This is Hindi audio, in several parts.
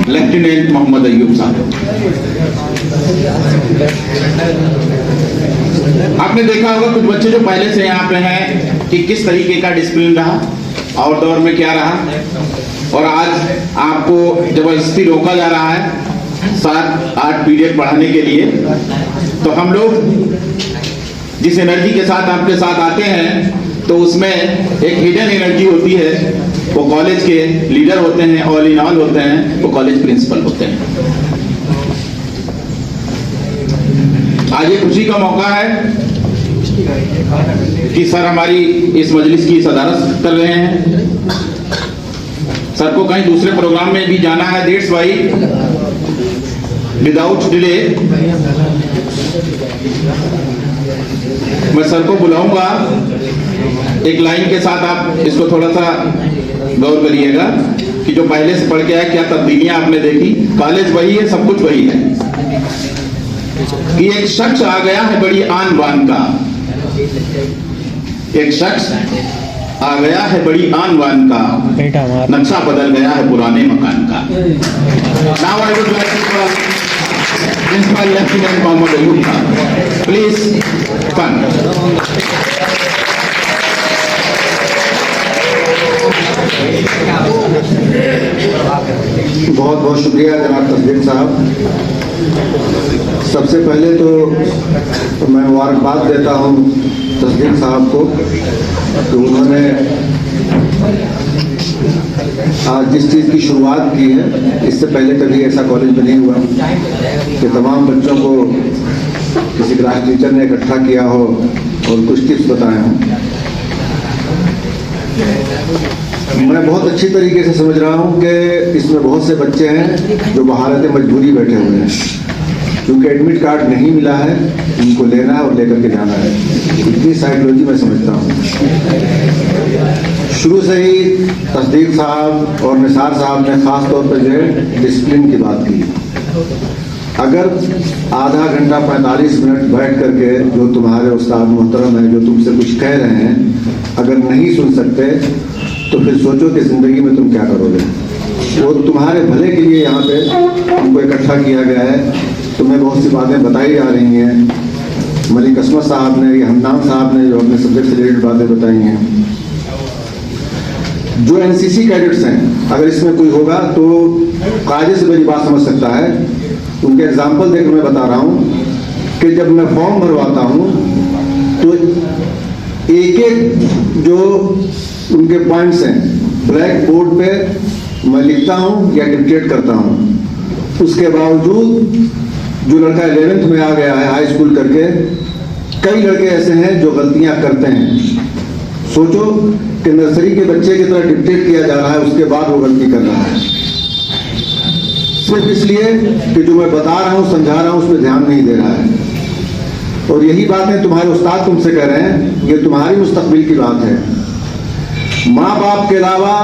लेफ्टिनेंट मोहम्मद अयूब साहब। आपने देखा होगा कुछ बच्चे जो पहले से यहाँ पे हैं कि किस तरीके का डिसिप्लिन रहा और दौर में क्या रहा, और आज आपको जबरदस्ती रोका जा रहा है 7-8 पीरियड पढ़ाने के लिए। तो हम लोग जिस एनर्जी के साथ आपके साथ आते हैं तो उसमें एक हिडन एनर्जी होती है। वो कॉलेज के लीडर होते हैं, ऑल इन ऑल होते हैं, वो कॉलेज प्रिंसिपल होते हैं। आज ये खुशी का मौका है कि सर हमारी इस मजलिस की सदारत कर रहे हैं। सर को कहीं दूसरे प्रोग्राम में भी जाना है, दैट्स व्हाई विदाउट डिले मैं सर को बुलाऊंगा। एक लाइन के साथ आप इसको थोड़ा सा गौर करिएगा कि जो पहले से पढ़ के आया क्या तब्दीलियां आपने देखी। कॉलेज वही है, सब कुछ वही है कि एक शख्स आ गया है बड़ी आन बान का, एक शख्स आ गया है बड़ी आन बान का, नक्शा बदल गया है पुराने मकान का। Now I would like to call Principal Lieutenant Mohammad Ayub Khan. Please come. बहुत बहुत शुक्रिया जनाब तस्दीक साहब। सबसे पहले तो मैं मुबारकबाद देता हूँ तस्दीक साहब को कि उन्होंने आज जिस चीज़ की शुरुआत की है, इससे पहले कभी ऐसा कॉलेज में नहीं हुआ कि तमाम बच्चों को किसी क्लास टीचर ने इकट्ठा किया हो और कुछ टिप्स बताए हों। मैं बहुत अच्छी तरीके से समझ रहा हूँ कि इसमें बहुत से बच्चे हैं जो बहालत मजबूरी बैठे हुए हैं, क्योंकि एडमिट कार्ड नहीं मिला है, उनको लेना है और लेकर के जाना है। इतनी साइकोलॉजी मैं समझता हूँ। शुरू से ही तस्दीक साहब और निसार साहब ने ख़ास तौर पर जो है डिसिप्लिन की बात की। अगर आधा घंटा 45 मिनट बैठ करके जो तुम्हारे उस्ताद मोहतरम हैं जो तुमसे कुछ कह रहे हैं अगर नहीं सुन सकते तो फिर सोचो कि ज़िंदगी में तुम क्या करोगे। वो तुम्हारे भले के लिए यहाँ पे तुमको इकट्ठा किया गया है। तुम्हें बहुत सी बातें बताई जा रही हैं। मलिक असमत साहब ने, हमनाम साहब ने जो अपने सब्जेक्ट से रिलेटेड बातें बताई हैं। जो एनसीसी कैडेट्स हैं, अगर इसमें कोई होगा तो कायदे से मेरी बात समझ सकता है। उनके एग्जाम्पल देकर मैं बता रहा हूँ कि जब मैं फॉर्म भरवाता हूँ तो एक एक जो उनके पॉइंट्स हैं ब्लैक बोर्ड पे मैं लिखता हूँ या डिक्टेट करता हूँ। उसके बावजूद जो लड़का 11th में आ गया है हाई स्कूल करके, कई लड़के ऐसे हैं जो गलतियाँ करते हैं। सोचो कि नर्सरी के बच्चे की तरह डिक्टेट किया जा रहा है, उसके बाद वो गलती कर रहा है सिर्फ इसलिए कि जो मैं बता रहा हूँ समझा रहा हूँ उस पर ध्यान नहीं दे रहा है। और यही बातें तुम्हारे उस्ताद तुमसे कह रहे हैं, ये तुम्हारी मुस्तकबिल की बात है। माँ बाप के अलावा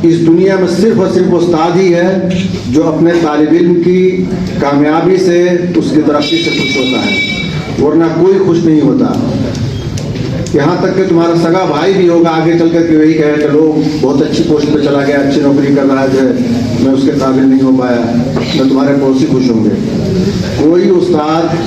इस दुनिया में सिर्फ और सिर्फ उस्ताद ही है जो अपने तालिब इल्म की कामयाबी से, उसकी तरक्की से खुश होता है, वरना कोई खुश नहीं होता। यहाँ तक कि तुम्हारा सगा भाई भी होगा आगे चल कर के वही कहे चलो बहुत अच्छी पोस्ट पे चला गया, अच्छी नौकरी कर रहा है, जो मैं उसके काबिल नहीं हो पाया, मैं तुम्हारे पड़ोसी खुश होंगे। कोई उस्ताद